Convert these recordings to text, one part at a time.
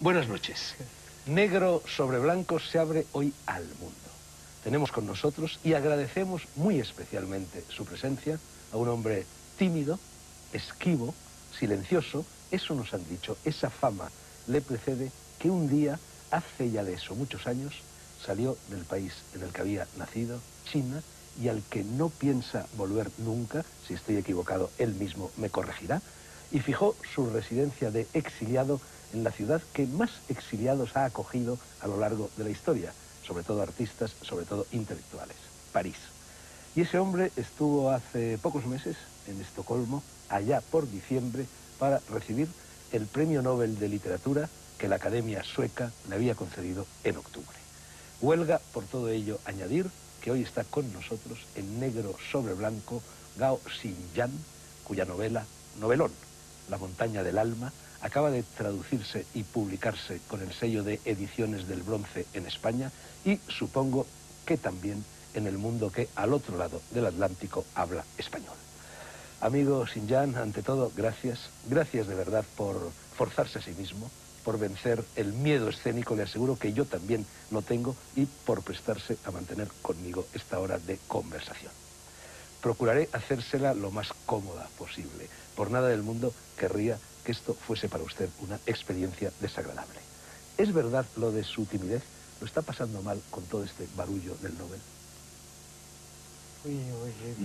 Buenas noches. Negro sobre blanco se abre hoy al mundo. Tenemos con nosotros y agradecemos muy especialmente su presencia a un hombre tímido, esquivo, silencioso. Eso nos han dicho, esa fama le precede, que un día, hace ya de eso muchos años, salió del país en el que había nacido, China, y al que no piensa volver nunca. Si estoy equivocado, él mismo me corregirá, y fijó su residencia de exiliado en la ciudad que más exiliados ha acogido a lo largo de la historia, sobre todo artistas, sobre todo intelectuales, París. Y ese hombre estuvo hace pocos meses en Estocolmo, allá por diciembre, para recibir el Premio Nobel de Literatura que la Academia Sueca le había concedido en octubre. Huelga, por todo ello, añadir que hoy está con nosotros, en negro sobre blanco, Gao Xinyan, cuya novela, novelón, La montaña del alma, acaba de traducirse y publicarse con el sello de Ediciones del Bronce en España, y supongo que también en el mundo que al otro lado del Atlántico habla español. Amigo Xinyan, ante todo, gracias. Gracias de verdad por forzarse a sí mismo, por vencer el miedo escénico, le aseguro que yo también lo tengo, y por prestarse a mantener conmigo esta hora de conversación. Procuraré hacérsela lo más cómoda posible. Por nada del mundo querría que esto fuese para usted una experiencia desagradable. ¿Es verdad lo de su timidez? ¿Lo está pasando mal con todo este barullo del Nobel?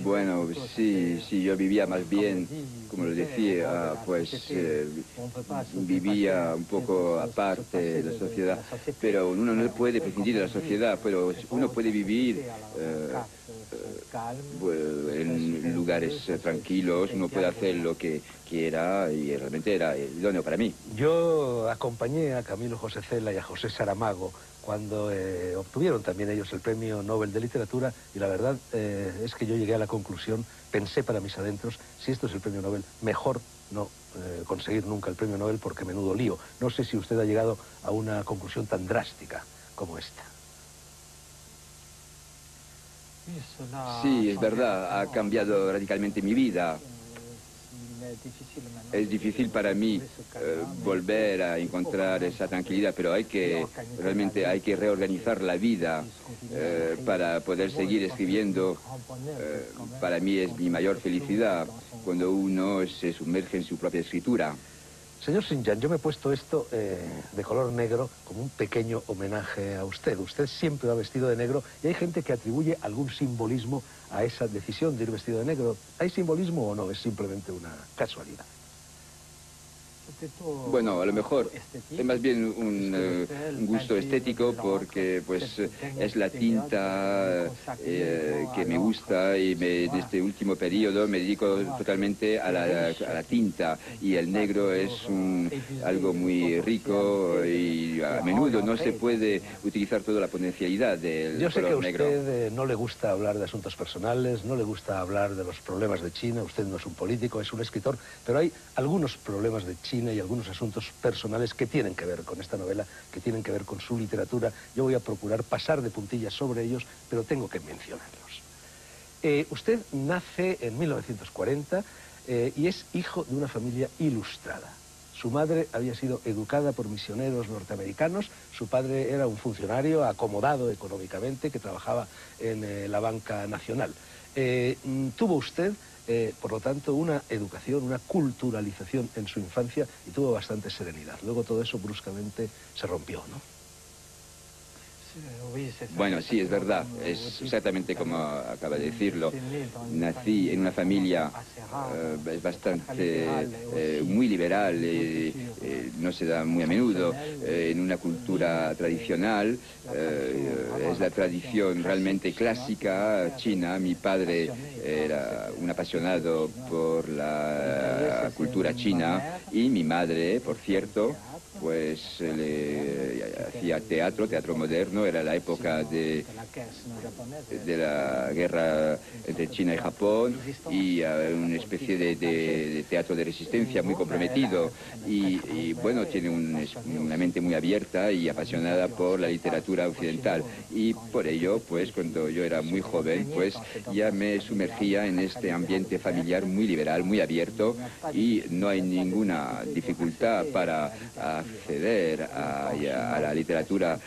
Bueno, sí, yo vivía más bien, como lo decía, pues vivía un poco aparte de la sociedad, pero uno no puede prescindir de la sociedad, pero uno puede vivir en lugares tranquilos, uno puede hacer lo que quiera, y realmente era idóneo para mí. Yo acompañé a Camilo José Cela y a José Saramago cuando obtuvieron también ellos el Premio Nobel de Literatura, y la verdad es que yo llegué a la conclusión, pensé para mis adentros, si esto es el Premio Nobel, mejor no conseguir nunca el Premio Nobel, porque menudo lío. No sé si usted ha llegado a una conclusión tan drástica como esta. Sí, es verdad, ha cambiado radicalmente mi vida. Es difícil para mí volver a encontrar esa tranquilidad, pero realmente hay que reorganizar la vida para poder seguir escribiendo. Para mí es mi mayor felicidad cuando uno se sumerge en su propia escritura. Señor Xinyan, yo me he puesto esto de color negro como un pequeño homenaje a usted. Usted siempre va vestido de negro y hay gente que atribuye algún simbolismo a esa decisión de ir vestido de negro. ¿Hay simbolismo o no? Es simplemente una casualidad. Bueno, a lo mejor es más bien un gusto estético, porque pues es la tinta que me gusta, y en este último periodo me dedico totalmente a la tinta, y el negro es algo muy rico, y a menudo no se puede utilizar toda la potencialidad del color negro. Yo sé que a usted no le gusta hablar de asuntos personales, no le gusta hablar de los problemas de China, usted no es un político, es un escritor, pero hay algunos problemas de China y algunos asuntos personales que tienen que ver con esta novela, que tienen que ver con su literatura. Yo voy a procurar pasar de puntillas sobre ellos, pero tengo que mencionarlos. Usted nace en 1940 y es hijo de una familia ilustrada. Su madre había sido educada por misioneros norteamericanos, su padre era un funcionario acomodado económicamente que trabajaba en la banca nacional. Tuvo usted, por lo tanto, una educación, una culturalización en su infancia, y tuvo bastante serenidad. Luego todo eso bruscamente se rompió, ¿no? Bueno, sí, es verdad, es exactamente como acaba de decirlo. Nací en una familia bastante muy liberal, no se da muy a menudo, en una cultura tradicional. Es la tradición realmente clásica china. Mi padre era un apasionado por la cultura china, y mi madre, por cierto, pues le hacía había teatro moderno, era la época de la guerra entre China y Japón, y una especie de teatro de resistencia muy comprometido, y bueno, tiene una mente muy abierta y apasionada por la literatura occidental, y por ello, pues cuando yo era muy joven, pues ya me sumergía en este ambiente familiar muy liberal, muy abierto, y no hay ninguna dificultad para acceder a la literatura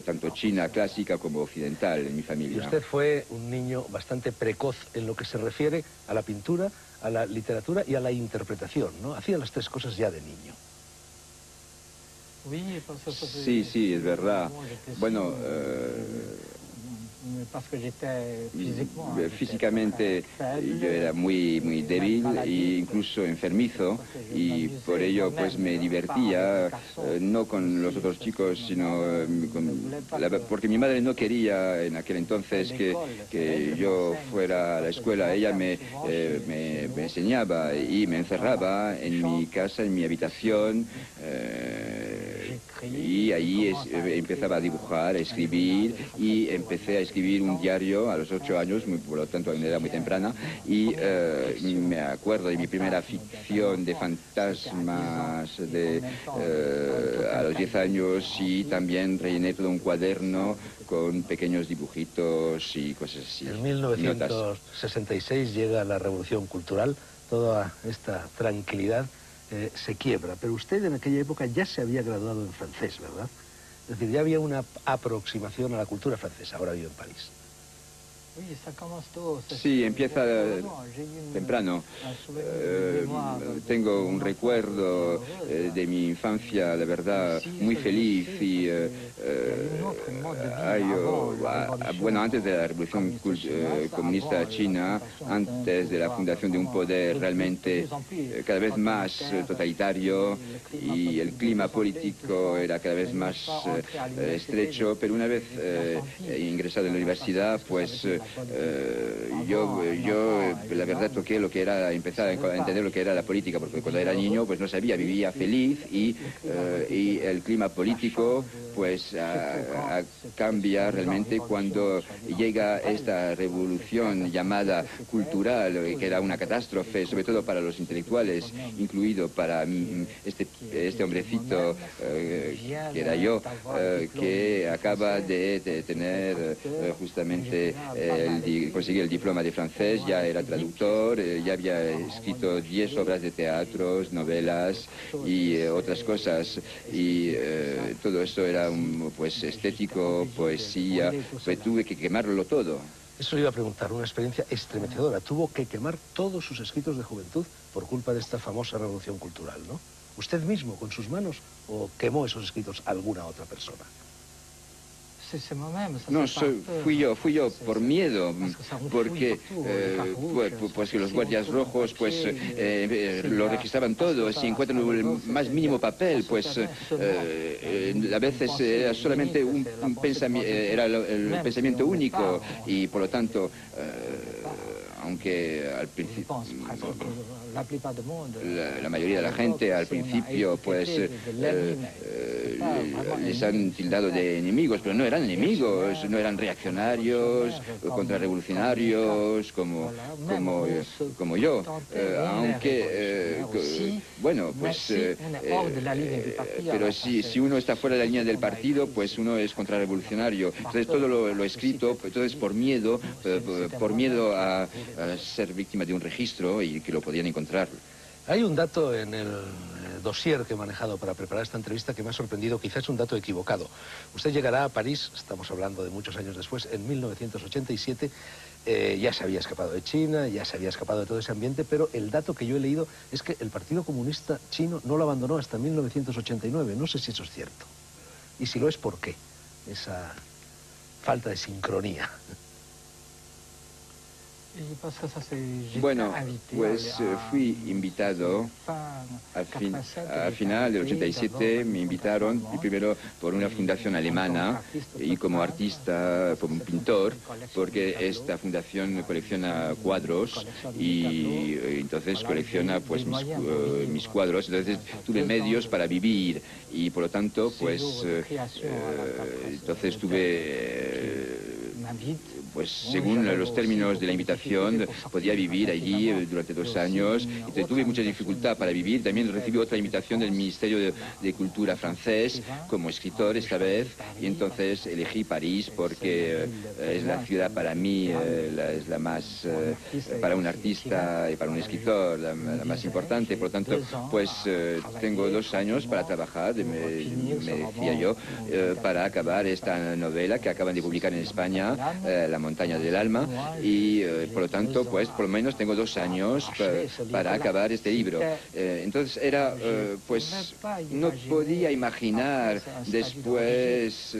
tanto china clásica como occidental en mi familia. Y usted fue un niño bastante precoz en lo que se refiere a la pintura, a la literatura y a la interpretación, ¿no? Hacía las tres cosas ya de niño. Sí, sí, es verdad. Bueno, físicamente yo era muy débil e incluso enfermizo, y por ello pues me divertía, no con los otros chicos, sino porque mi madre no quería en aquel entonces que yo fuera a la escuela. Ella me enseñaba y me encerraba en mi casa, en mi habitación, y ahí empezaba a dibujar, a escribir, y empecé a escribir un diario a los 8 años, por lo tanto a una edad muy temprana, y me acuerdo de mi primera ficción de fantasmas a los 10 años, y también rellené todo un cuaderno con pequeños dibujitos y cosas así. En 1966 llega la Revolución Cultural, toda esta tranquilidad se quiebra, pero usted en aquella época ya se había graduado en francés, ¿verdad? Es decir, ya había una aproximación a la cultura francesa, ahora vive en París. Sí, empieza temprano. Tengo un recuerdo de mi infancia, la verdad, muy feliz, y bueno, antes de la Revolución Comunista China, antes de la fundación de un poder realmente cada vez más totalitario, y el clima político era cada vez más estrecho, pero una vez ingresado en la universidad, pues yo la verdad toqué lo que era, empezar a entender lo que era la política, porque cuando era niño pues no sabía, vivía feliz, y el clima político pues cambia realmente cuando llega esta revolución llamada cultural, que era una catástrofe, sobre todo para los intelectuales, incluido para este hombrecito que era yo, que acaba de tener justamente conseguir el diploma de francés, ya era traductor, ya había escrito 10 obras de teatros, novelas y otras cosas, y todo eso era pues estético, poesía, pues tuve que quemarlo todo. Eso le iba a preguntar, una experiencia estremecedora. Tuvo que quemar todos sus escritos de juventud por culpa de esta famosa revolución cultural, ¿no? ¿Usted mismo, con sus manos, o quemó esos escritos alguna otra persona? No, fui yo por miedo, porque pues que los guardias rojos pues lo registraban todo. Si encuentran el más mínimo papel, pues a veces era solamente un pensamiento, era el pensamiento único, y por lo tanto aunque al principio la mayoría de la gente al principio pues les han tildado de enemigos, pero no eran enemigos, no eran reaccionarios, contrarrevolucionarios como yo, aunque bueno, pues pero si uno está fuera de la línea del partido, pues uno es contrarrevolucionario. Entonces todo lo escrito, entonces por miedo a ser víctima de un registro y que lo podían encontrar. Hay un dato en el dossier que he manejado para preparar esta entrevista que me ha sorprendido, quizás es un dato equivocado. Usted llegará a París, estamos hablando de muchos años después, en 1987, ya se había escapado de China, ya se había escapado de todo ese ambiente, pero el dato que yo he leído es que el Partido Comunista Chino no lo abandonó hasta 1989, no sé si eso es cierto. Y si lo es, ¿por qué? Esa falta de sincronía. Bueno, pues fui invitado al final del 87, me invitaron primero por una fundación alemana y como artista, como pintor, porque esta fundación colecciona cuadros y entonces colecciona pues mis cuadros, entonces tuve medios para vivir y por lo tanto pues entonces tuve pues según los términos de la invitación podía vivir allí durante 2 años. Entonces tuve mucha dificultad para vivir. También recibí otra invitación del Ministerio de Cultura francés como escritor esta vez y entonces elegí París porque es la ciudad para mí, es la más, para un artista y para un escritor, la más importante. Por lo tanto, pues tengo 2 años para trabajar, me decía yo, para acabar esta novela que acaban de publicar en España, La montaña del alma, y por lo tanto, pues por lo menos tengo 2 años para acabar este libro. Entonces era, pues no podía imaginar después,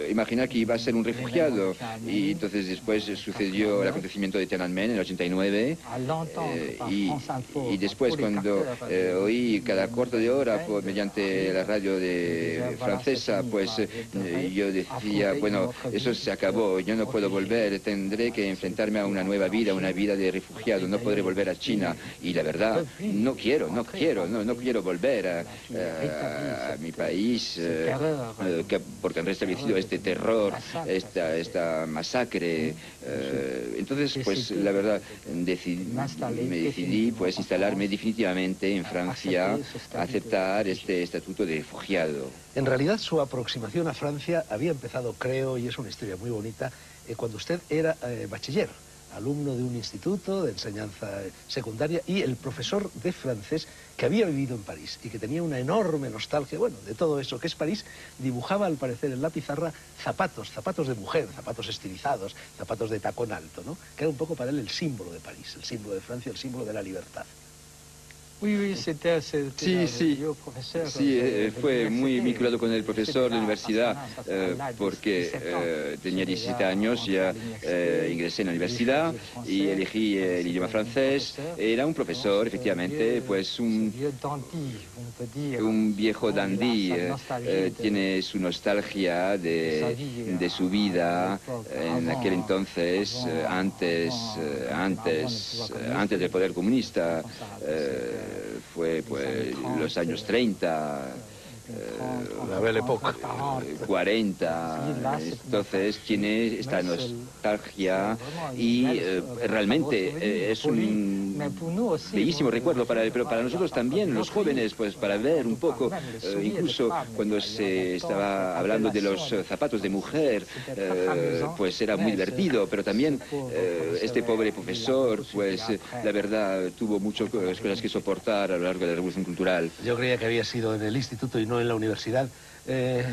imaginar que iba a ser un refugiado, y entonces después sucedió el acontecimiento de Tiananmen en el 89, y después cuando oí cada cuarto de hora mediante la radio francesa, pues yo decía, bueno, eso se acabó, yo no puedo volver, tendré que enfrentarme a una nueva vida, una vida de refugiado, no podré volver a China. Y la verdad, no quiero volver a mi país, porque han restablecido este terror, esta masacre. Entonces, pues la verdad, me decidí pues instalarme definitivamente en Francia, aceptar este estatuto de refugiado. En realidad su aproximación a Francia había empezado, creo, y es una historia muy bonita, cuando usted era bachiller, alumno de un instituto de enseñanza secundaria y el profesor de francés que había vivido en París y que tenía una enorme nostalgia, bueno, de todo eso que es París, dibujaba al parecer en la pizarra zapatos de mujer, zapatos estilizados, zapatos de tacón alto, ¿no? Que era un poco para él el símbolo de París, el símbolo de Francia, el símbolo de la libertad. Sí, fue muy vinculado con el profesor de la universidad porque tenía 17 años, ya ingresé en la universidad y elegí el idioma francés. Era un profesor, efectivamente, pues un viejo dandy, tiene su nostalgia de su vida en aquel entonces, antes del poder comunista. Fue pues los años 30, la Belle Époque, 40, entonces tiene esta nostalgia y realmente es un bellísimo recuerdo pero para nosotros también, los jóvenes, pues para ver un poco, incluso cuando se estaba hablando de los zapatos de mujer, pues era muy divertido, pero también este pobre profesor, pues la verdad tuvo muchas cosas que soportar a lo largo de la Revolución Cultural. Yo creía que había sido en el instituto y no en la universidad.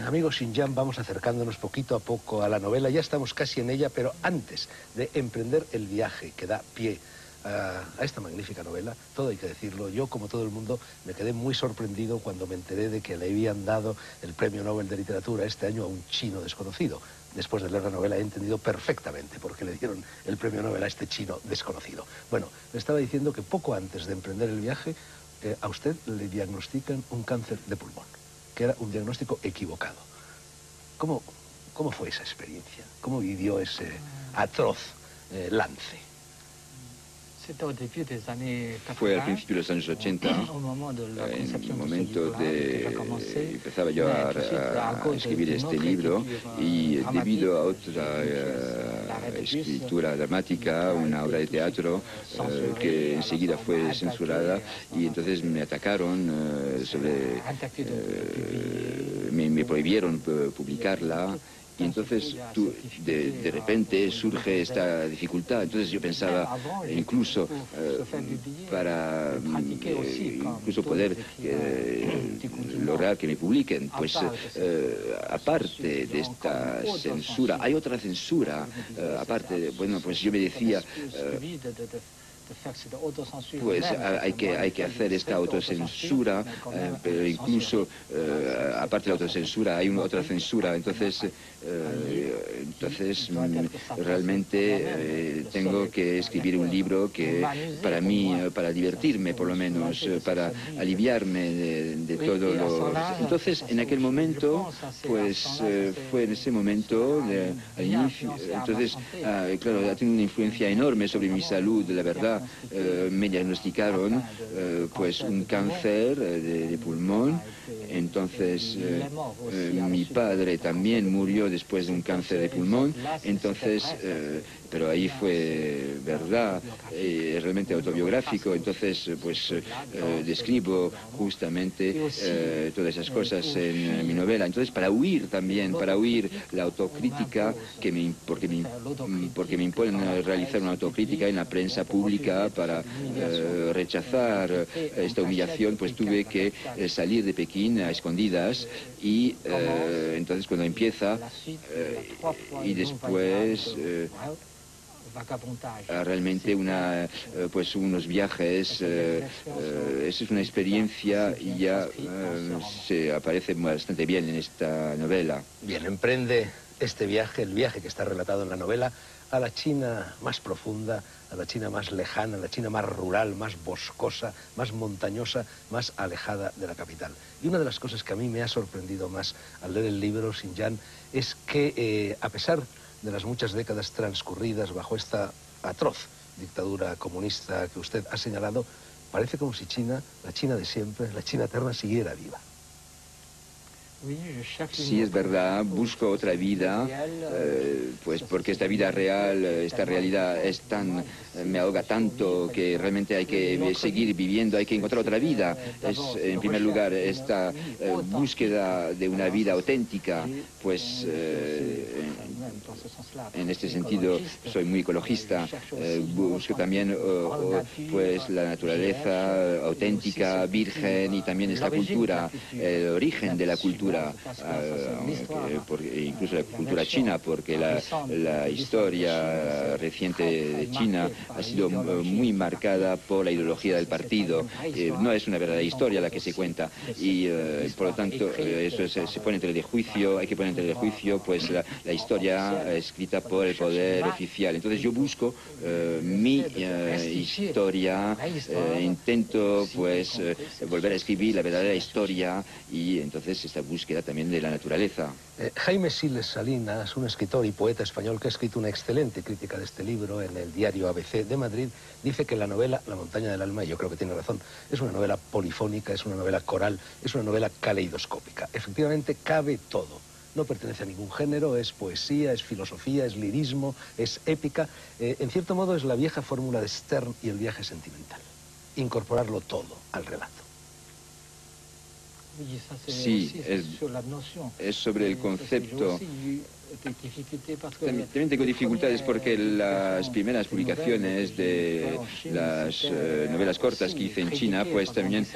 Amigos Xinjiang, vamos acercándonos poquito a poco a la novela, ya estamos casi en ella, pero antes de emprender el viaje que da pie a esta magnífica novela, todo hay que decirlo, yo como todo el mundo me quedé muy sorprendido cuando me enteré de que le habían dado el Premio Nobel de Literatura este año a un chino desconocido. Después de leer la novela he entendido perfectamente por qué le dieron el Premio Nobel a este chino desconocido. Bueno, le estaba diciendo que poco antes de emprender el viaje a usted le diagnostican un cáncer de pulmón, que era un diagnóstico equivocado. ¿Cómo fue esa experiencia? ¿Cómo vivió ese atroz lance? Fue al principio de los años 80, en el momento de empezaba yo a escribir este libro y debido a otra escritura dramática, una obra de teatro que enseguida fue censurada y entonces me atacaron me prohibieron publicarla. Y entonces de repente surge esta dificultad. Entonces yo pensaba incluso para incluso poder lograr que me publiquen, pues aparte de esta censura, hay otra censura, aparte, bueno, pues yo me decía, pues hay que hacer esta autocensura, pero incluso aparte de la autocensura hay otra censura. Entonces realmente tengo que escribir un libro que para mí, para divertirme por lo menos, para aliviarme de todo lo... Entonces en aquel momento, pues fue en ese momento, al inicio, entonces claro, ha tenido una influencia enorme sobre mi salud, la verdad. Me diagnosticaron pues un cáncer de pulmón. Entonces mi padre también murió después de un cáncer de pulmón. Entonces pero ahí fue verdad, realmente autobiográfico. Entonces pues describo justamente todas esas cosas en mi novela. Entonces para huir también, para huir la autocrítica porque me imponen realizar una autocrítica en la prensa pública, para rechazar esta humillación, pues tuve que salir de Pekín a escondidas. Y entonces cuando empieza y después realmente pues unos viajes, esa es una experiencia y ya se aparece bastante bien en esta novela. Bien, emprende este viaje, el viaje que está relatado en la novela, a la China más profunda, a la China más lejana, a la China más rural, más boscosa, más montañosa, más alejada de la capital. Y una de las cosas que a mí me ha sorprendido más al leer el libro, Xinjiang, es que a pesar de las muchas décadas transcurridas bajo esta atroz dictadura comunista que usted ha señalado, parece como si China, la China de siempre, la China eterna, siguiera viva. Sí, es verdad, busco otra vida, pues porque esta vida real, esta realidad me ahoga tanto que realmente hay que seguir viviendo, hay que encontrar otra vida. Es, en primer lugar, esta búsqueda de una vida auténtica, pues en este sentido soy muy ecologista, busco también pues la naturaleza auténtica, virgen, y también esta cultura, el origen de la cultura. Incluso la cultura china, porque la historia reciente de China ha sido muy marcada por la ideología del partido. No es una verdadera historia la que se cuenta, y por lo tanto eso se pone en tela de juicio, hay que poner en tela de juicio pues la historia escrita por el poder oficial. Entonces yo busco mi historia, intento pues volver a escribir la verdadera historia, y entonces esta búsqueda también de la naturaleza. Jaime Siles Salinas, un escritor y poeta español que ha escrito una excelente crítica de este libro en el diario ABC de Madrid, dice que la novela La montaña del alma, y yo creo que tiene razón, es una novela polifónica, es una novela coral, es una novela caleidoscópica. Efectivamente cabe todo. No pertenece a ningún género, es poesía, es filosofía, es lirismo, es épica. En cierto modo es la vieja fórmula de Stern y el viaje sentimental. Incorporarlo todo al relato. Sí, es sobre el concepto. También tengo dificultades porque las primeras publicaciones de las novelas cortas que hice en China, pues también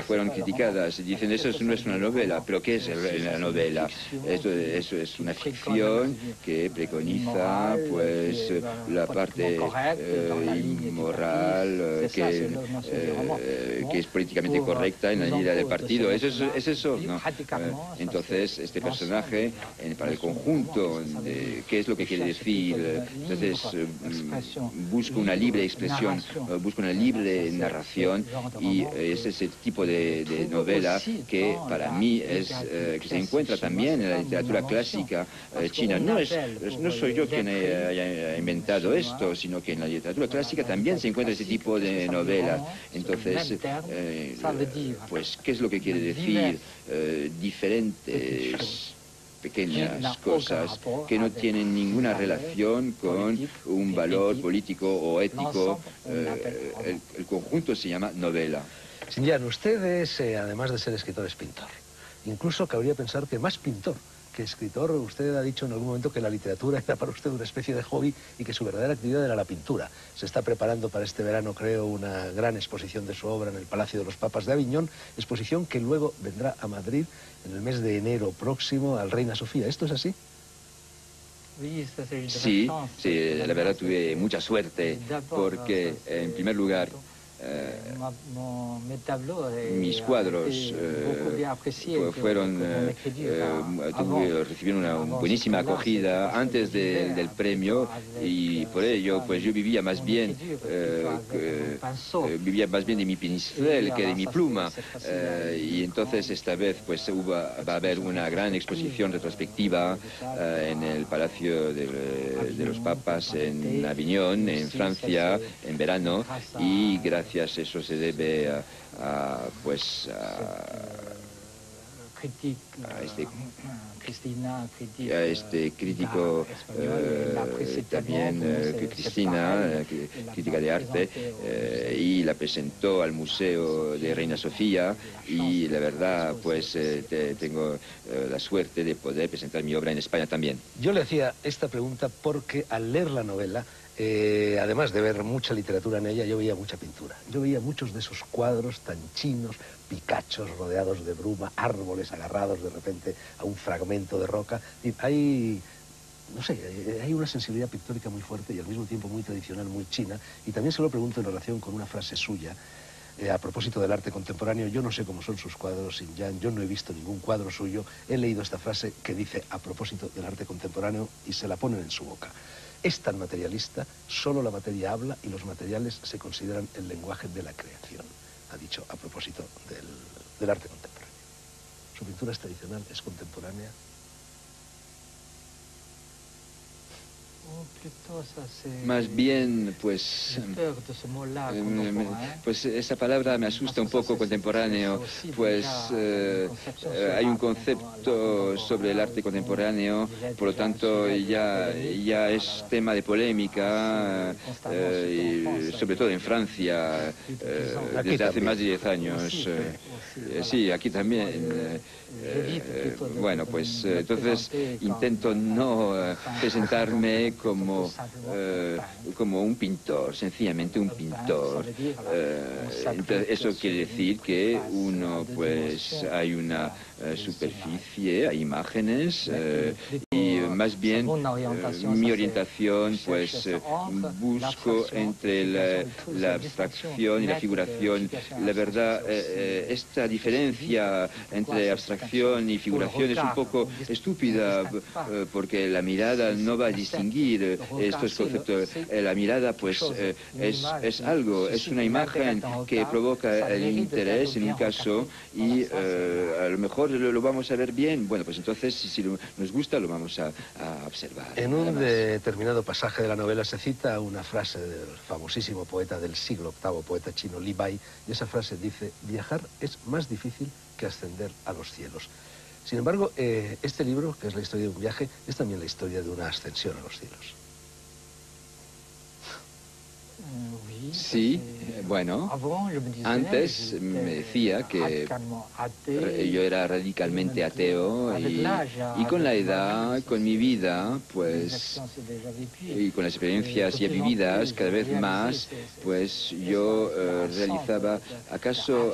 fueron criticadas. Dicen, eso no es una novela, pero ¿qué es la novela? Eso es una ficción que preconiza pues la parte inmoral, que es políticamente correcta en la línea del partido. ¿Es eso? No. Entonces, este personaje, para el conjunto, qué es lo que quiere decir. Entonces busco una libre expresión, busco una libre narración, y es ese tipo de novela que para mí que se encuentra también en la literatura clásica china. No soy yo quien haya inventado esto, sino que en la literatura clásica también se encuentra ese tipo de novelas. Entonces pues ¿qué es lo que quiere decir? Diferentes pequeñas cosas que no tienen ninguna relación con un valor político o ético. El conjunto se llama novela. Xinjiang, usted es, además de ser escritor, es pintor. Incluso cabría pensar que más pintor que escritor. Usted ha dicho en algún momento que la literatura era para usted una especie de hobby y que su verdadera actividad era la pintura. Se está preparando para este verano, creo, una gran exposición de su obra en el Palacio de los Papas de Aviñón, exposición que luego vendrá a Madrid en el mes de enero próximo al Reina Sofía. ¿Esto es así? Sí, sí, la verdad tuve mucha suerte porque, en primer lugar, mis cuadros recibieron una buenísima acogida antes del premio y por ello pues yo vivía más bien de mi pincel que de mi pluma y entonces esta vez pues va a haber una gran exposición retrospectiva en el Palacio de los Papas en Aviñón, en Francia, en verano, y gracias a eso se debe a este crítico también, Cristina, crítica de arte, y la presentó al Museo de Reina Sofía y la verdad pues tengo la suerte de poder presentar mi obra en España también. Yo le hacía esta pregunta porque al leer la novela, además de ver mucha literatura en ella, yo veía mucha pintura. Yo veía muchos de esos cuadros tan chinos, picachos rodeados de bruma, árboles agarrados de repente a un fragmento de roca. Y hay, no sé, hay una sensibilidad pictórica muy fuerte y al mismo tiempo muy tradicional, muy china. Y también se lo pregunto en relación con una frase suya. A propósito del arte contemporáneo, yo no sé cómo son sus cuadros, Xinjiang, yo no he visto ningún cuadro suyo. He leído esta frase que dice a propósito del arte contemporáneo y se la ponen en su boca. Es tan materialista, solo la materia habla y los materiales se consideran el lenguaje de la creación, ha dicho a propósito del arte contemporáneo. Su pintura es tradicional, es contemporánea. Más bien, pues esa palabra me asusta un poco, contemporáneo, pues hay un concepto sobre el arte contemporáneo, por lo tanto ya es tema de polémica, sobre todo en Francia, desde hace más de 10 años. Sí, aquí también. Bueno, pues entonces intento no presentarme como un pintor, sencillamente un pintor. Eso quiere decir que pues hay una superficie, hay imágenes y más bien mi orientación pues busco entre la abstracción y la figuración. La verdad, esta diferencia entre abstracción y figuración es un poco estúpida porque la mirada no va a distinguir estos conceptos. La mirada pues es algo, es una imagen que provoca el interés en un caso y a lo mejor lo vamos a ver bien. Bueno, pues entonces si nos gusta lo vamos a observar. En un determinado pasaje de la novela se cita una frase del famosísimo poeta del siglo VIII, poeta chino Li Bai, y esa frase dice: viajar es más difícil que ascender a los cielos. Sin embargo, este libro, que es la historia de un viaje, es también la historia de una ascensión a los cielos. Sí, bueno, antes me decía que yo era radicalmente ateo y con la edad, con mi vida, pues, y con las experiencias ya vividas, cada vez más, pues yo realizaba, ¿acaso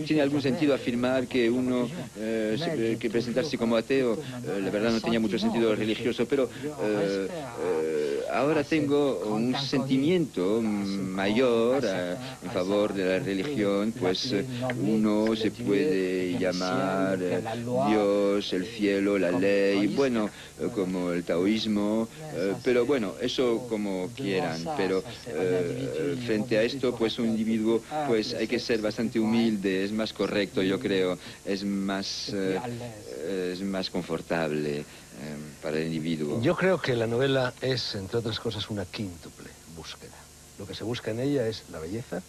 tiene algún sentido afirmar que uno, que presentarse como ateo? La verdad no tenía mucho sentido religioso, pero ahora tengo un sentimiento mayor en favor de la religión, pues uno se puede llamar Dios, el cielo, la ley, bueno, como el taoísmo, pero bueno, eso como quieran, pero frente a esto, pues un individuo, pues hay que ser bastante humilde, es más correcto, yo creo, es más confortable para el individuo. Yo creo que la novela es, entre otras cosas, una quíntuple búsqueda. Lo que se busca en ella es la belleza,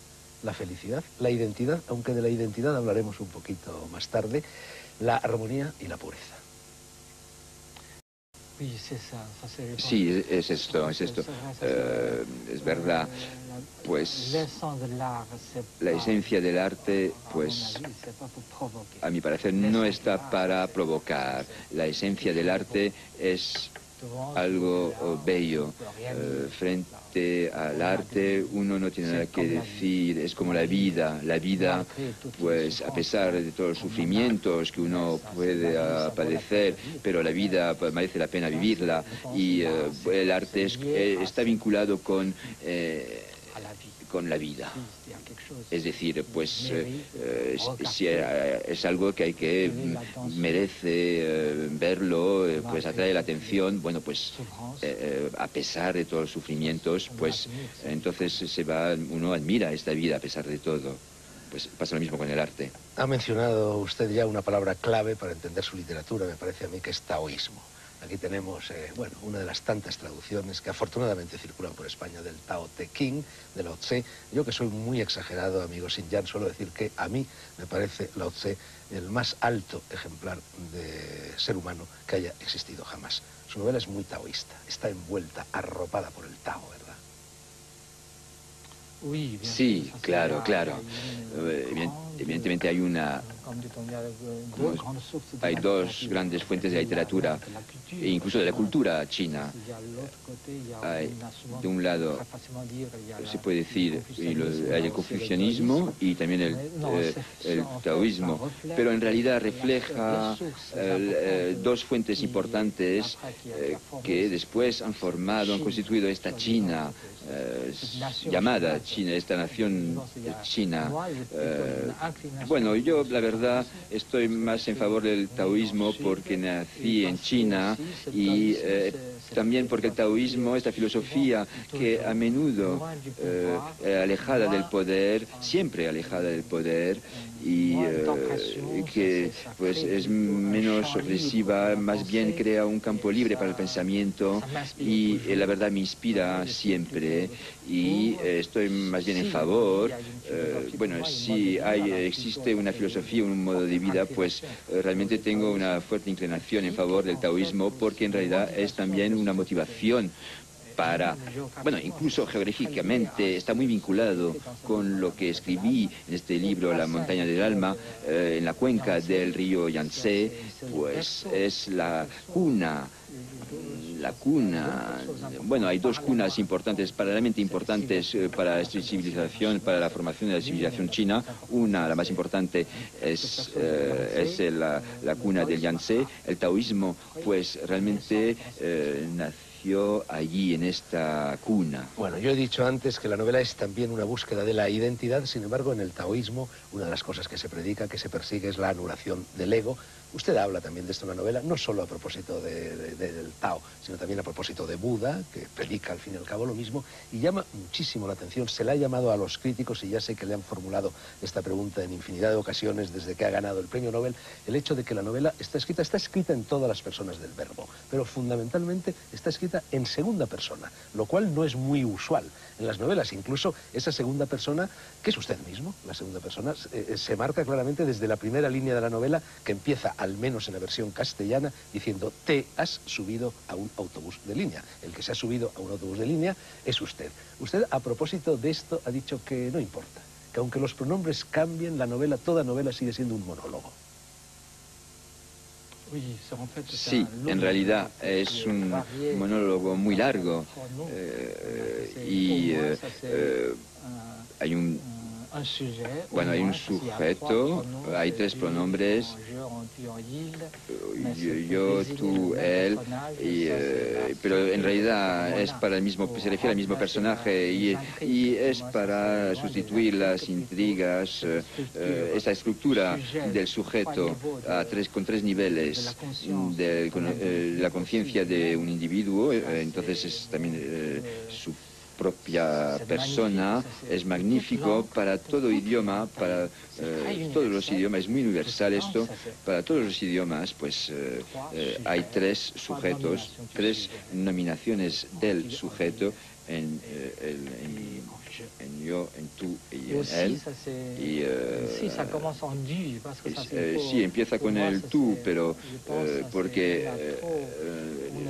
la felicidad, la identidad, aunque de la identidad hablaremos un poquito más tarde, la armonía y la pureza. Sí, es esto. Es verdad, pues la esencia del arte, pues a mi parecer no está para provocar. La esencia del arte es algo bello. Frente al arte uno no tiene nada que decir, es como la vida, pues a pesar de todos los sufrimientos que uno puede padecer, pero la vida pues, merece la pena vivirla, y el arte está vinculado con la vida. Es decir, pues si es algo que merece verlo, pues atrae la atención, bueno, pues a pesar de todos los sufrimientos, pues entonces uno admira esta vida a pesar de todo. Pues pasa lo mismo con el arte. Ha mencionado usted ya una palabra clave para entender su literatura, me parece a mí, que es taoísmo. Aquí tenemos, bueno, una de las tantas traducciones que afortunadamente circulan por España del Tao Te Ching, de Lao Tse. Yo, que soy muy exagerado, amigo Xinjiang, suelo decir que a mí me parece Lao Tse el más alto ejemplar de ser humano que haya existido jamás. Su novela es muy taoísta, está envuelta, arropada por el Tao, ¿verdad? Sí, claro. Evidentemente hay dos grandes fuentes de la literatura, e incluso de la cultura china. De un lado, se puede decir, hay el confucianismo y también el taoísmo, pero en realidad refleja dos fuentes importantes que después han constituido esta China, llamada China, esta nación china. Bueno, yo la verdad estoy más en favor del taoísmo porque nací en China, y también porque el taoísmo, esta filosofía que a menudo alejada del poder, siempre alejada del poder, y que pues es menos opresiva, más bien crea un campo libre para el pensamiento, y la verdad me inspira siempre, y estoy más bien en favor. Bueno, si existe una filosofía, un modo de vida, pues realmente tengo una fuerte inclinación en favor del taoísmo, porque en realidad es también una motivación bueno, incluso geográficamente está muy vinculado con lo que escribí en este libro, La montaña del alma, en la cuenca del río Yangtze, pues es la cuna. Bueno, hay dos cunas importantes, paralelamente importantes para esta civilización, para la formación de la civilización china. Una, la más importante, es la cuna del Yangtze. El taoísmo, pues realmente nació allí, en esta cuna. Bueno, yo he dicho antes que la novela es también una búsqueda de la identidad. Sin embargo, en el taoísmo, una de las cosas que se predica, que se persigue, es la anulación del ego. Usted habla también de esto en la novela, no solo a propósito del Tao, sino también a propósito de Buda, que predica al fin y al cabo lo mismo, y llama muchísimo la atención. Se le ha llamado a los críticos, y ya sé que le han formulado esta pregunta en infinidad de ocasiones desde que ha ganado el premio Nobel, el hecho de que la novela está escrita en todas las personas del verbo, pero fundamentalmente está escrita en segunda persona, lo cual no es muy usual. En las novelas, incluso, esa segunda persona, que es usted mismo, la segunda persona, se marca claramente desde la primera línea de la novela, que empieza, al menos en la versión castellana, diciendo: te has subido a un autobús de línea. El que se ha subido a un autobús de línea es usted. Usted, a propósito de esto, ha dicho que no importa, que aunque los pronombres cambien, toda novela sigue siendo un monólogo. Sí, en realidad es un monólogo muy largo, y hay un sujeto, hay tres pronombres, yo, tú, él, pero en realidad se refiere al mismo personaje, y es para sustituir las intrigas, esa estructura del sujeto con tres niveles, la conciencia de un individuo, entonces es también su propia persona, es magnífico para todo idioma, para todos los idiomas, es muy universal esto. Para todos los idiomas, pues hay tres sujetos, tres nominaciones del sujeto, en yo, en tú y en él. Sí, empieza con el tú, pero porque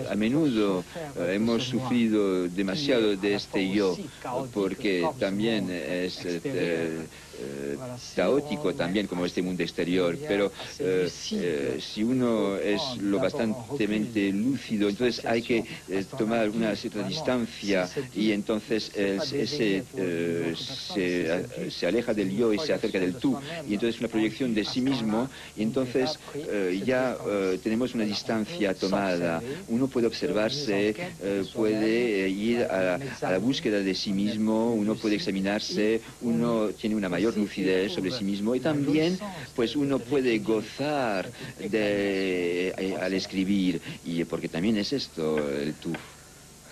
a menudo hemos sufrido demasiado de este yo, porque también es caótico también como este mundo exterior, pero si uno es lo bastantemente lúcido, entonces hay que tomar una cierta distancia y entonces se aleja del yo y se acerca del tú, y entonces una proyección de sí mismo, y entonces ya tenemos una distancia tomada. Uno puede observarse, puede ir a la búsqueda de sí mismo, uno puede examinarse, uno tiene una mayor lucidez sobre sí mismo, y también pues uno puede gozar al escribir, y porque también es esto el tú.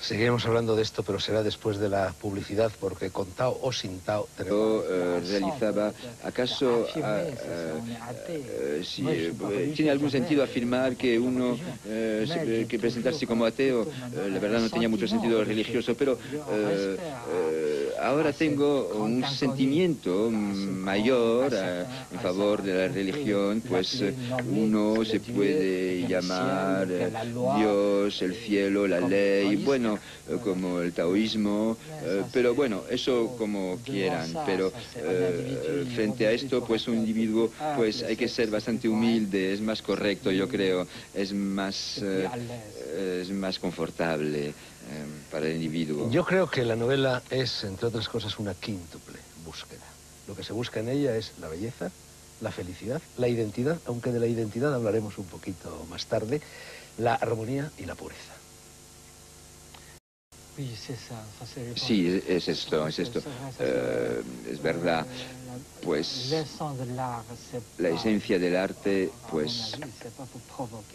Seguiremos hablando de esto, pero será después de la publicidad, porque con Tao o sin Tao tenemos... Yo realizaba, ¿acaso tiene algún sentido afirmar que uno, que presentarse como ateo? La verdad no tenía mucho sentido religioso, pero ahora tengo un sentimiento mayor en favor de la religión, pues uno se puede llamar Dios, el cielo, la ley, bueno, como el taoísmo, pero bueno, eso como quieran, pero frente a esto, pues un individuo, pues hay que ser bastante humilde, es más correcto, yo creo, es más confortable para el individuo. Yo creo que la novela es, entre otras cosas, una quíntuple búsqueda. Lo que se busca en ella es la belleza, la felicidad, la identidad, aunque de la identidad hablaremos un poquito más tarde, la armonía y la pureza. Sí, es esto, es esto. Es verdad, pues la esencia del arte, pues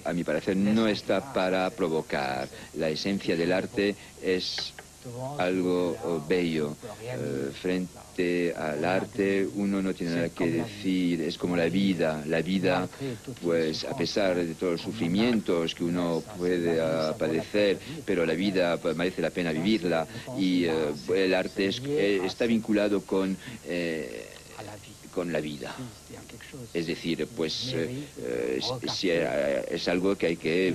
a mi parecer no está para provocar. La esencia del arte es algo bello. Frente al arte uno no tiene nada que decir, es como la vida, pues a pesar de todos los sufrimientos que uno puede padecer, pero la vida pues, merece la pena vivirla, y el arte está vinculado con la vida. Es decir, pues si es algo que hay que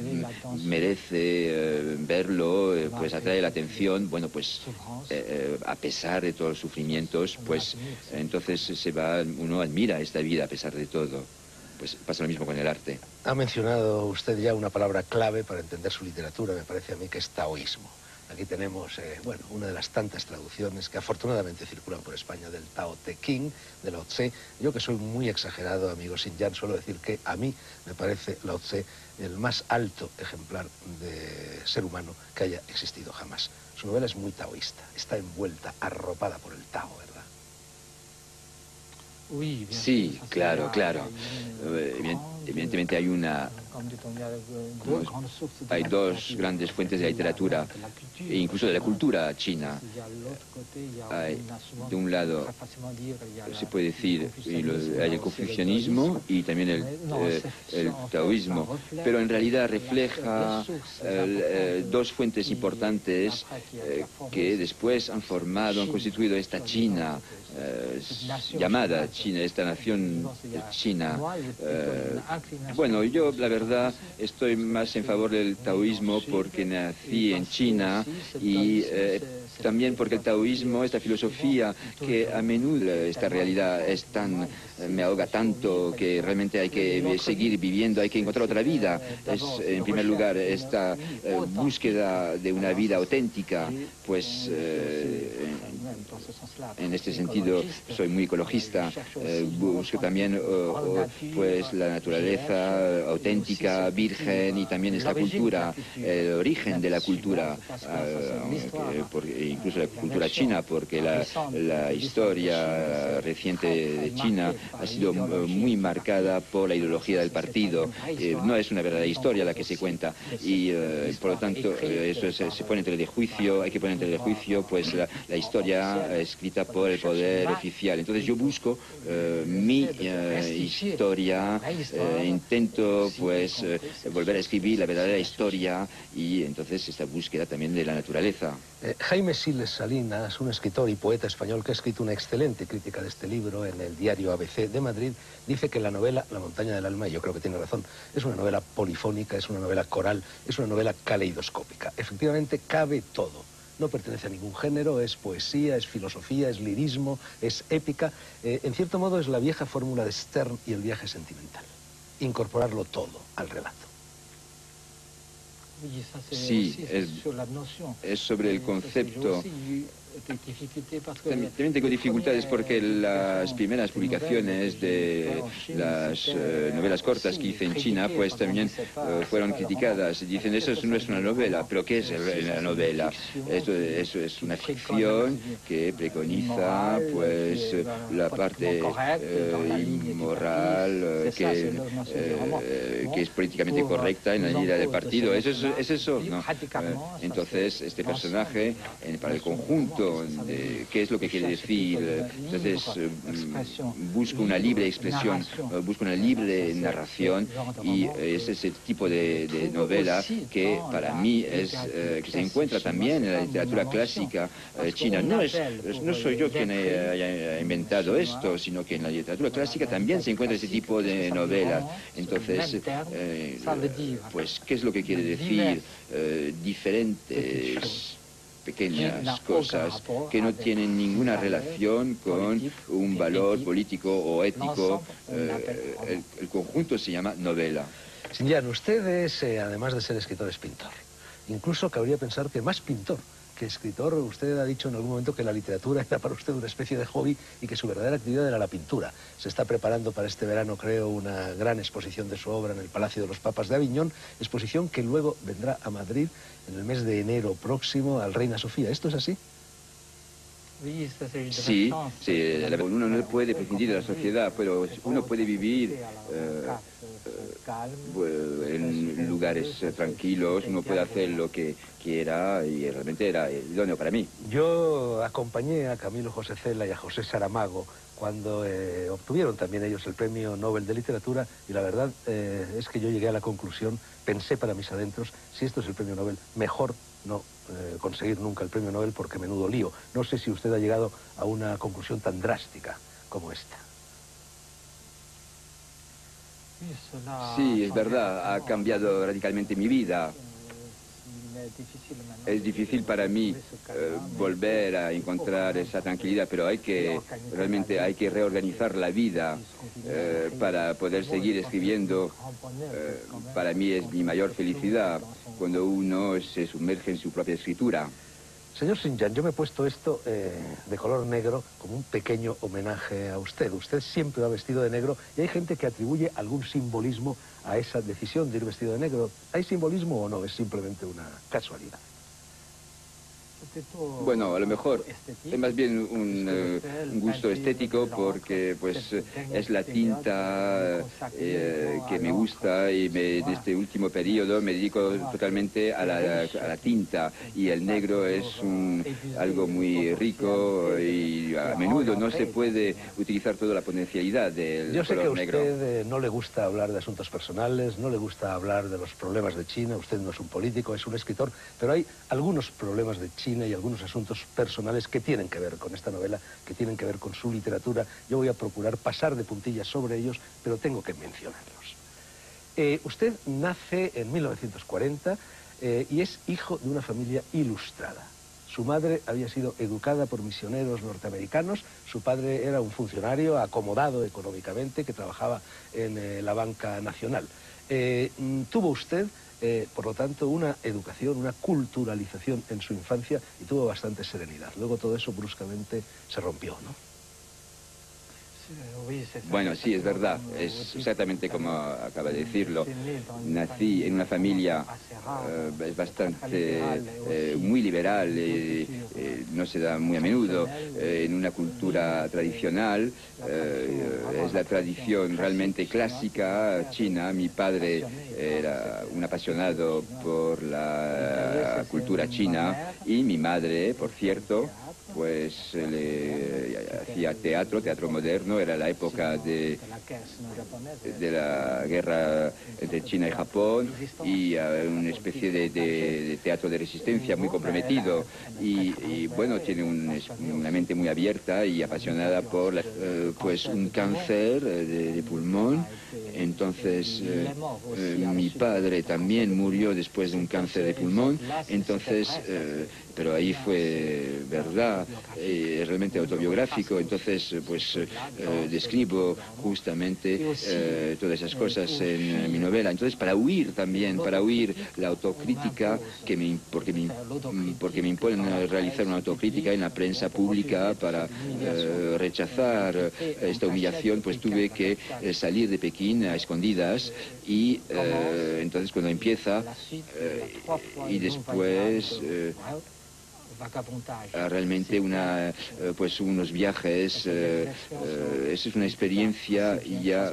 merece verlo, pues atrae la atención, bueno, pues a pesar de todos los sufrimientos, pues entonces uno admira esta vida a pesar de todo. Pues pasa lo mismo con el arte. Ha mencionado usted ya una palabra clave para entender su literatura, me parece a mí, que es taoísmo. Aquí tenemos, bueno, una de las tantas traducciones que afortunadamente circulan por España del Tao Te Ching, de Lao Tse. Yo, que soy muy exagerado, amigo Xinjiang, suelo decir que a mí me parece Lao Tse el más alto ejemplar de ser humano que haya existido jamás. Su novela es muy taoísta, está envuelta, arropada por el Tao, ¿verdad? Sí, claro, claro. Evidentemente hay dos grandes fuentes de la literatura, e incluso de la cultura china. De un lado, se puede decir, hay el confucianismo y también el taoísmo, pero en realidad refleja dos fuentes importantes que después han constituido esta China, llamada China, esta nación china. Bueno, yo la verdad estoy más en favor del taoísmo porque nací en China, y también porque el taoísmo, esta filosofía que a menudo esta realidad me ahoga tanto que realmente hay que seguir viviendo, hay que encontrar otra vida. Es en primer lugar esta búsqueda de una vida auténtica, pues en este sentido soy muy ecologista, busco también pues la naturaleza auténtica, virgen, y también esta cultura, el origen de la cultura, incluso la cultura china, porque la historia reciente de China ha sido muy marcada por la ideología del partido. No es una verdadera historia la que se cuenta, y por lo tanto eso se pone en tela de juicio, hay que poner en tela de juicio pues la historia escrita por el poder oficial. Entonces yo busco mi historia, intento pues volver a escribir la verdadera historia, y entonces esta búsqueda también de la naturaleza. Jaime Siles Salinas, un escritor y poeta español que ha escrito una excelente crítica de este libro en el diario ABC de Madrid, dice que la novela La montaña del alma, y yo creo que tiene razón, es una novela polifónica, es una novela coral, es una novela caleidoscópica. Efectivamente, cabe todo. no pertenece a ningún género, es poesía, es filosofía, es lirismo, es épica. En cierto modo es la vieja fórmula de Stern y el viaje sentimental. Incorporarlo todo al relato. Sí, es sobre el concepto. También tengo dificultades porque las primeras publicaciones de las novelas cortas que hice en China, pues también fueron criticadas. Dicen, eso no es una novela, pero ¿qué es la novela? Eso es una ficción que preconiza, pues, la parte inmoral, que es políticamente correcta en la línea del partido. ¿Es eso? No. Entonces, este personaje, para el conjunto, qué es lo que quiere decir. Entonces busco una libre expresión, busco una libre narración, y es ese tipo de novela que para mí que se encuentra también en la literatura clásica china. No soy yo quien haya inventado esto, sino que en la literatura clásica también se encuentra ese tipo de novelas. Entonces, pues, ¿qué es lo que quiere decir? Diferentes pequeñas cosas que no tienen ninguna relación con un valor político o ético. El conjunto se llama novela. Xinjiang, usted es, además de ser escritor, es pintor. Incluso cabría pensar que más pintor que escritor. Usted ha dicho en algún momento que la literatura era para usted una especie de hobby y que su verdadera actividad era la pintura. Se está preparando para este verano, creo, una gran exposición de su obra en el Palacio de los Papas de Aviñón, exposición que luego vendrá a Madrid en el mes de enero próximo al Reina Sofía. ¿Esto es así? Sí, uno no puede prescindir de la sociedad, pero uno puede vivir en lugares tranquilos, uno puede hacer lo que quiera, y realmente era idóneo para mí. Yo acompañé a Camilo José Cela y a José Saramago cuando obtuvieron también ellos el Premio Nobel de Literatura, y la verdad es que yo llegué a la conclusión, pensé para mis adentros, si esto es el Premio Nobel, mejor no conseguir nunca el Premio Nobel, porque menudo lío. No sé si usted ha llegado a una conclusión tan drástica como esta. Sí, es verdad, ha cambiado radicalmente mi vida. Es difícil para mí volver a encontrar esa tranquilidad, pero realmente hay que reorganizar la vida para poder seguir escribiendo. Para mí es mi mayor felicidad cuando uno se sumerge en su propia escritura. Señor Xinjiang, yo me he puesto esto de color negro como un pequeño homenaje a usted. Usted siempre va vestido de negro y hay gente que atribuye algún simbolismo a esa decisión de ir vestido de negro. ¿Hay simbolismo o no? Es simplemente una casualidad. Bueno, a lo mejor es más bien un gusto estético, porque pues es la tinta que me gusta, y en este último periodo me dedico totalmente a la tinta, y el negro es algo muy rico, y a menudo no se puede utilizar toda la potencialidad del color negro. Yo sé que a usted no le gusta hablar de asuntos personales, no le gusta hablar de los problemas de China, usted no es un político, es un escritor, pero hay algunos problemas de China y algunos asuntos personales que tienen que ver con esta novela, que tienen que ver con su literatura. Yo voy a procurar pasar de puntillas sobre ellos, pero tengo que mencionarlos. Usted nace en 1940 y es hijo de una familia ilustrada. Su madre había sido educada por misioneros norteamericanos, su padre era un funcionario acomodado económicamente que trabajaba en la banca nacional. Tuvo usted, por lo tanto, una educación, una culturalización en su infancia, y tuvo bastante serenidad. Luego todo eso bruscamente se rompió, ¿no? Bueno, sí, es verdad, es exactamente como acaba de decirlo. Nací en una familia muy liberal, no se da muy a menudo, en una cultura tradicional. Es la tradición realmente clásica china. Mi padre era un apasionado por la cultura china, y mi madre, por cierto, pues hacía teatro moderno. Era la época de la guerra entre China y Japón, y una especie de teatro de resistencia muy comprometido, y bueno, tiene una mente muy abierta y apasionada por pues un cáncer de pulmón. Entonces mi padre también murió después de un cáncer de pulmón. Entonces pero ahí fue verdad, realmente autobiográfico. Entonces, pues describo justamente todas esas cosas en mi novela. Entonces, para huir también, para huir la autocrítica, porque me imponen realizar una autocrítica en la prensa pública para rechazar esta humillación, pues tuve que salir de Pekín a escondidas y entonces cuando empieza y después realmente pues unos viajes, esa es una experiencia y ya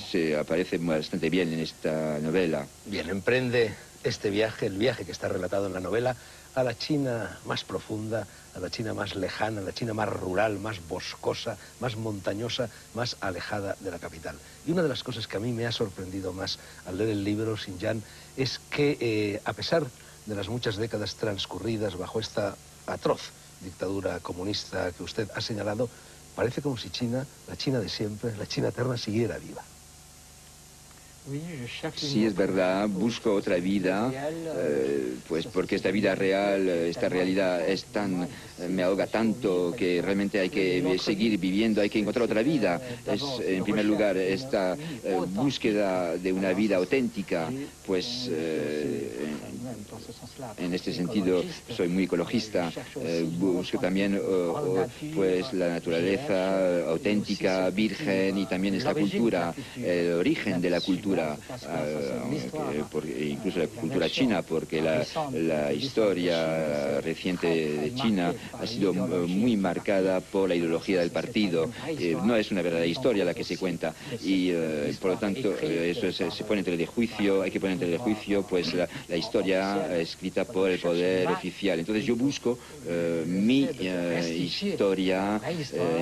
se aparece bastante bien en esta novela. Bien, emprende este viaje, el viaje que está relatado en la novela, a la China más profunda, a la China más lejana, a la China más rural, más boscosa, más montañosa, más alejada de la capital. Y una de las cosas que a mí me ha sorprendido más al leer el libro, Xinjiang, es que a pesar de las muchas décadas transcurridas bajo esta atroz dictadura comunista que usted ha señalado, parece como si China, la China de siempre, la China eterna, siguiera viva. Sí, es verdad, busco otra vida, pues porque esta vida real, esta realidad me ahoga tanto que realmente hay que seguir viviendo, hay que encontrar otra vida. Es, en primer lugar, esta búsqueda de una vida auténtica, pues en este sentido soy muy ecologista, busco también pues la naturaleza auténtica, virgen, y también esta cultura, el origen de la cultura. Incluso la cultura china, porque la historia reciente de China ha sido muy marcada por la ideología del partido. No es una verdadera historia la que se cuenta y por lo tanto eso se pone en tela de juicio, hay que poner en tela de juicio pues la historia escrita por el poder oficial. Entonces yo busco mi historia,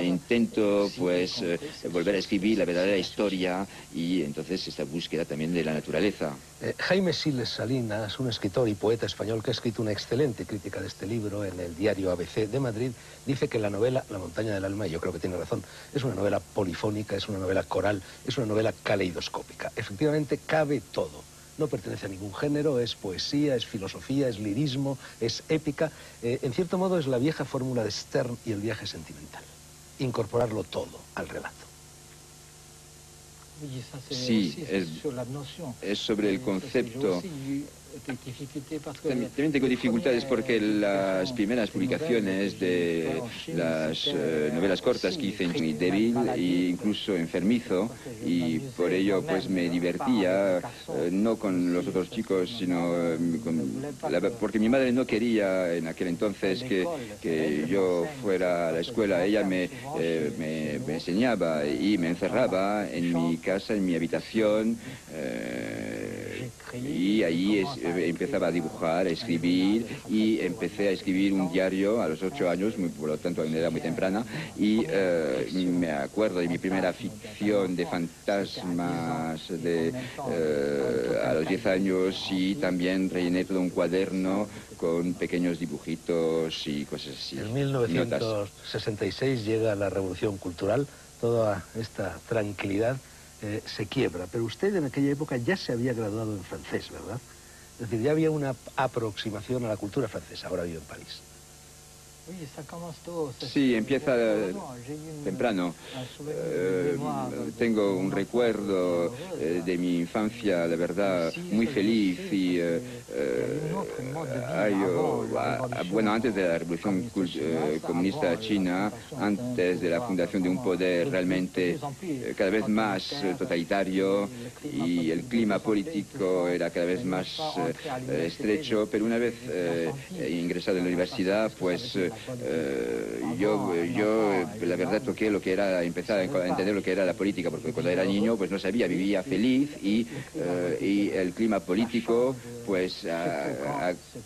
intento pues volver a escribir la verdadera historia y entonces esta búsqueda también de la naturaleza. Jaime Siles Salinas, un escritor y poeta español que ha escrito una excelente crítica de este libro en el diario ABC de Madrid, dice que la novela La montaña del alma, y yo creo que tiene razón, es una novela polifónica, es una novela coral, es una novela caleidoscópica. Efectivamente, cabe todo. No pertenece a ningún género, es poesía, es filosofía, es lirismo, es épica. En cierto modo es la vieja fórmula de Stern y el viaje sentimental. Incorporarlo todo al relato. Sí, es sobre el concepto. También tengo dificultades porque las primeras publicaciones de las novelas cortas que hice en muy débil e incluso enfermizo, y por ello pues me divertía, no con los otros chicos, sino porque mi madre no quería en aquel entonces que yo fuera a la escuela. Ella me enseñaba y me encerraba en mi casa, en mi habitación, y ahí empezaba a dibujar, a escribir, y empecé a escribir un diario a los 8 años, por lo tanto en edad muy temprana, y me acuerdo de mi primera ficción de fantasmas a los 10 años, y también rellené todo un cuaderno con pequeños dibujitos y cosas así. En 1966 llega la Revolución Cultural, toda esta tranquilidad se quiebra, pero usted en aquella época ya se había graduado en francés, ¿verdad? Es decir, ya había una aproximación a la cultura francesa, ahora vive en París. Sí, empieza temprano. Tengo un recuerdo de mi infancia, la verdad, muy feliz. Y bueno, antes de la Revolución Comunista China, antes de la fundación de un poder realmente cada vez más totalitario, y el clima político era cada vez más estrecho, pero una vez ingresado en la universidad, pues yo la verdad toqué lo que era, empezar a entender lo que era la política, porque cuando era niño pues no sabía, vivía feliz, y el clima político pues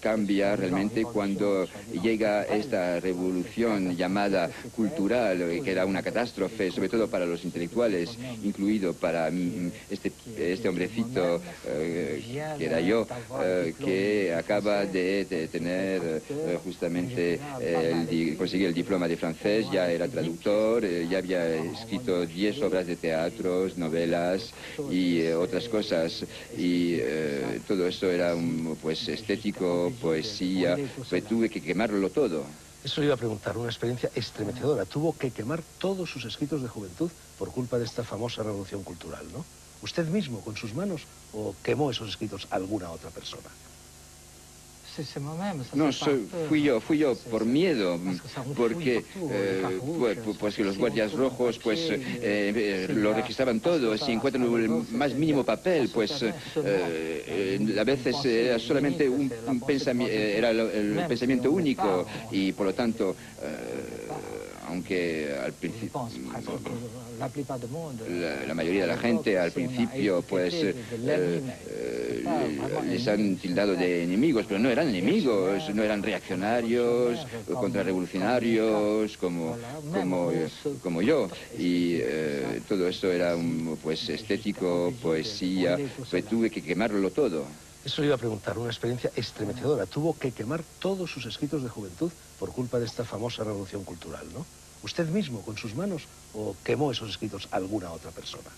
cambia realmente cuando llega esta revolución llamada cultural, que era una catástrofe, sobre todo para los intelectuales, incluido para este hombrecito que era yo, que acaba de tener justamente conseguí el diploma de francés, ya era traductor, ya había escrito 10 obras de teatros, novelas y otras cosas. Y todo eso era pues estético, poesía, pues tuve que quemarlo todo. Eso le iba a preguntar, una experiencia estremecedora. Tuvo que quemar todos sus escritos de juventud por culpa de esta famosa revolución cultural, ¿no? ¿Usted mismo, con sus manos, o quemó esos escritos alguna otra persona? No, fui yo por miedo, porque pues que los guardias rojos pues lo registraban todo. Si encuentran el más mínimo papel, pues a veces era solamente un pensamiento, era el pensamiento único, y por lo tanto aunque al principio la mayoría de la gente al principio pues les han tildado de enemigos, pero no eran enemigos, no eran reaccionarios, contrarrevolucionarios como yo, y todo eso era pues estético, poesía, pues tuve que quemarlo todo. Eso le iba a preguntar, una experiencia estremecedora. Tuvo que quemar todos sus escritos de juventud por culpa de esta famosa revolución cultural, ¿no? ¿Usted mismo, con sus manos, o quemó esos escritos alguna otra persona?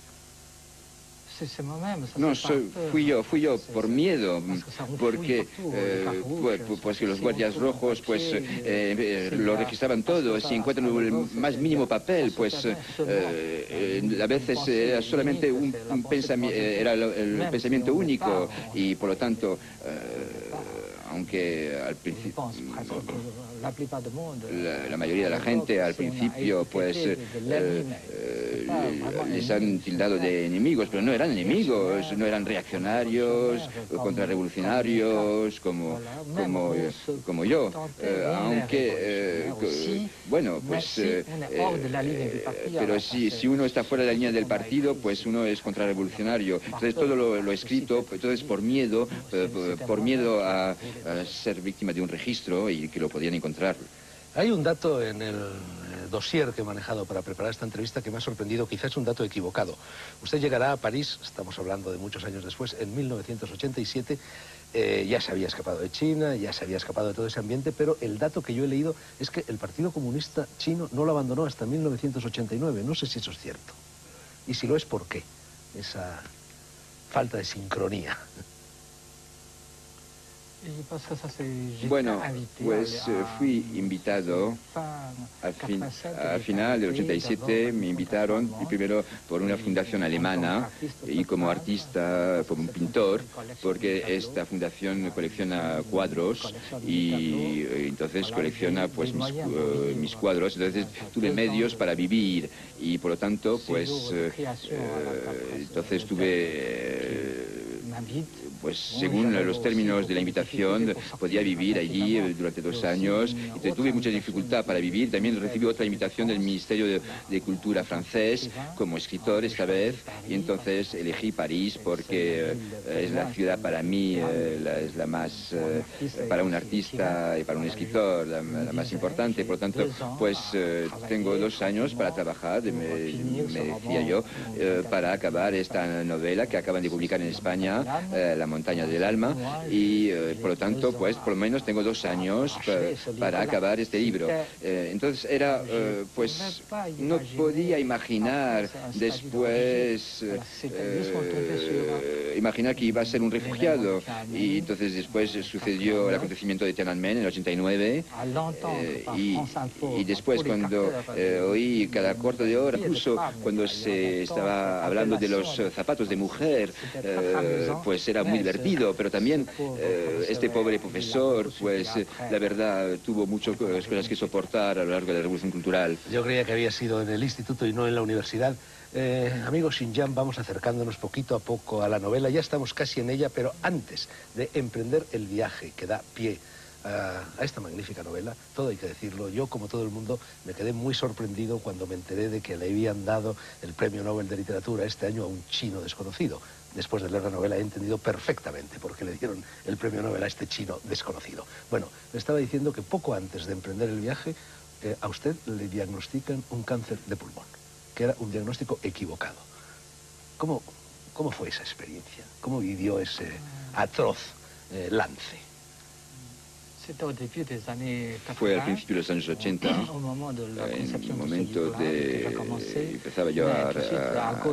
No, fui yo por miedo, porque pues que los guardias rojos pues lo registraban todo. Si encuentran el más mínimo papel, pues a veces era solamente un pensamiento, era el pensamiento único, y por lo tanto aunque al principio la mayoría de la gente al principio pues les han tildado de enemigos, pero no eran enemigos, no eran reaccionarios, contrarrevolucionarios como yo, aunque bueno, pues pero si uno está fuera de la línea del partido, pues uno es contrarrevolucionario. Entonces todo lo escrito, entonces por miedo a ser víctima de un registro y que lo podían encontrar. Hay un dato en el dossier que he manejado para preparar esta entrevista que me ha sorprendido, quizás un dato equivocado. Usted llegará a París, estamos hablando de muchos años después, en 1987, ya se había escapado de China, ya se había escapado de todo ese ambiente, pero el dato que yo he leído es que el Partido Comunista Chino no lo abandonó hasta 1989, no sé si eso es cierto. Y si lo es, ¿por qué? Esa falta de sincronía. Bueno, pues fui invitado al final del 87, me invitaron primero por una fundación alemana y como artista, como un pintor, porque esta fundación colecciona cuadros y entonces colecciona pues mis cuadros. Entonces tuve medios para vivir y por lo tanto pues entonces tuve pues según los términos de la invitación podía vivir allí durante 2 años. Entonces tuve mucha dificultad para vivir. También recibí otra invitación del Ministerio de Cultura francés como escritor esta vez, y entonces elegí París porque es la ciudad para mí, es la más, para un artista y para un escritor, la más importante. Por lo tanto, pues tengo 2 años para trabajar, me decía yo, para acabar esta novela que acaban de publicar en España, La montaña del alma, y por lo tanto, pues por lo menos tengo 2 años para acabar este libro. Entonces era, pues no podía imaginar después, imaginar que iba a ser un refugiado, y entonces después sucedió el acontecimiento de Tiananmen en el 89, y después cuando oí cada cuarto de hora, incluso cuando se estaba hablando de los zapatos de mujer, pues era muy divertido, pero también este pobre profesor, pues la verdad tuvo muchas cosas que soportar a lo largo de la Revolución Cultural. Yo creía que había sido en el instituto y no en la universidad. Amigo Xinjiang, vamos acercándonos poquito a poco a la novela, ya estamos casi en ella, pero antes de emprender el viaje que da pie a esta magnífica novela, todo hay que decirlo, yo como todo el mundo me quedé muy sorprendido cuando me enteré de que le habían dado el Premio Nobel de Literatura este año a un chino desconocido. Después de leer la novela he entendido perfectamente por qué le dieron el Premio Nobel a este chino desconocido. Bueno, le estaba diciendo que poco antes de emprender el viaje, a usted le diagnostican un cáncer de pulmón, que era un diagnóstico equivocado. ¿Cómo fue esa experiencia? ¿Cómo vivió ese atroz lance? Fue al principio de los años 80, en el momento de empezaba yo a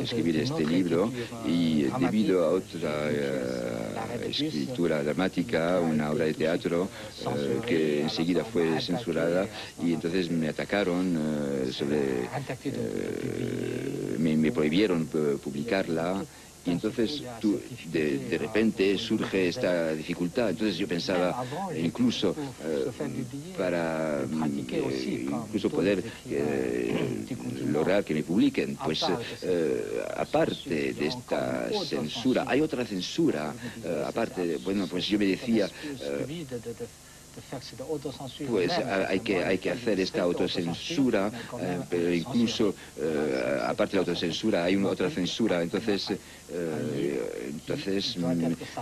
escribir este libro, y debido a otra escritura dramática, una obra de teatro que enseguida fue censurada, y entonces me atacaron me prohibieron publicarla. Y entonces de repente surge esta dificultad. Entonces yo pensaba incluso para incluso poder lograr que me publiquen, pues aparte de esta censura, hay otra censura, aparte, bueno, pues yo me decía, pues hay que hacer esta autocensura, pero incluso aparte de la autocensura hay otra censura. Entonces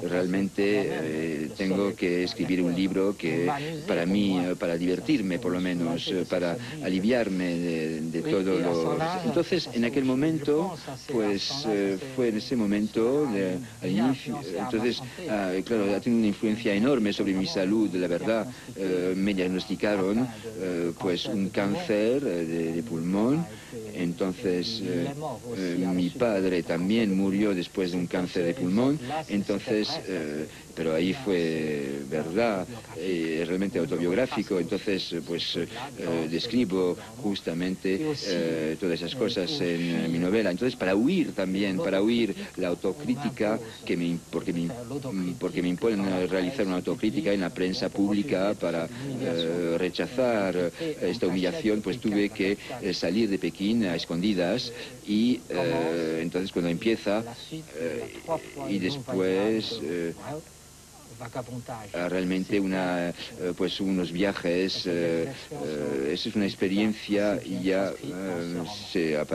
realmente tengo que escribir un libro que para mí, para divertirme por lo menos, para aliviarme de todo lo... Entonces en aquel momento, pues fue en ese momento, al inicio, entonces claro, ha tenido una influencia enorme sobre mi salud, la verdad. Me diagnosticaron pues un cáncer de pulmón. Entonces mi padre también murió después de un cáncer de pulmón. Entonces pero ahí fue verdad, realmente autobiográfico. Entonces pues describo justamente todas esas cosas en mi novela. Entonces para huir también, para huir la autocrítica porque me imponen realizar una autocrítica en la prensa pública, para rechazar esta humillación, pues tuve que salir de Pekín a escondidas, y entonces cuando empieza y después realmente pues unos viajes, eso es una experiencia, y ya se aparece